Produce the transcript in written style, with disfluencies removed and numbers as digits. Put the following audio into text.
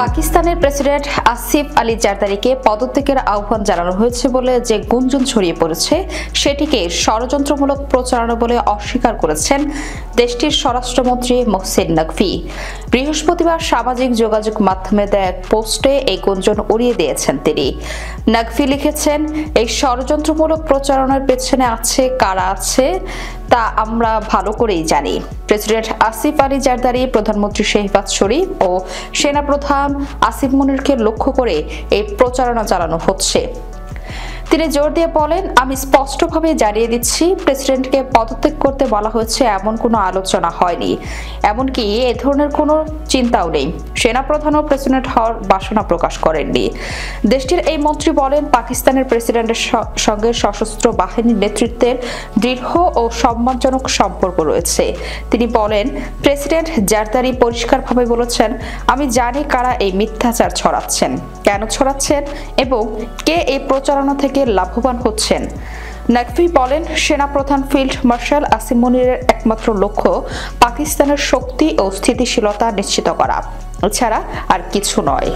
পাকিস্তানের প্রেসিডেন্ট আসিফ আলী জারদারিকে পদত্যাগের আহ্বান জানানো হয়েছে বলে যে গুঞ্জন ছড়িয়ে পড়েছে সেটিকে ষড়যন্ত্রমূলক প্রচারণা বলে অস্বীকার করেছেন দেশটির স্বরাষ্ট্রমন্ত্রী মোহসিন নকভি। বৃহস্পতিবার সামাজিক যোগাযোগ মাধ্যমে দেয়া এক পোস্টে এই গুঞ্জন উড়িয়ে দিয়েছেন তিনি। নকভি লিখেছেন, এই ষড়যন্ত্রমূলক প্রচারণার পেছনে কারা আছে তা আমরা ভালো করেই জানি। প্রেসিডেন্ট আসিফ আলী জারদারি, প্রধানমন্ত্রী শেহবাজ শরীফ ও সেনাপ্রধান আসিফ মুনিরকে লক্ষ্য করে এই প্রচারণা চালানো হচ্ছে। তিনি জোর দিয়ে বলেন, আমি স্পষ্টভাবে জানিয়ে দিচ্ছি, প্রেসিডেন্টকে পদত্যাগ করতে বলা হয়েছে এমন কোনো আলোচনা হয়নি, এমনকি এ ধরনের কোনো চিন্তাও নেই। সেনাপ্রধানও প্রেসিডেন্ট হওয়ার বাসনা প্রকাশ করেননি। দেশটির এই মন্ত্রী বলেন, পাকিস্তানের প্রেসিডেন্টের সঙ্গে সশস্ত্র বাহিনীর নেতৃত্বের দৃঢ় ও সম্মানজনক সম্পর্ক রয়েছে। তিনি বলেন, প্রেসিডেন্ট জারদারি পরিষ্কারভাবে বলেছেন, আমি জানি কারা এই মিথ্যাচার ছড়াচ্ছেন, কেন ছড়াচ্ছেন এবং কে এই প্রচারণা থেকে লাভবান হচ্ছেন। নকভি বলেন, সেনাপ্রধান ফিল্ড মার্শাল আসিফ মুনিরের একমাত্র লক্ষ্য পাকিস্তানের শক্তি ও স্থিতিশীলতা নিশ্চিত করা, এছাড়া আর কিছু নয়।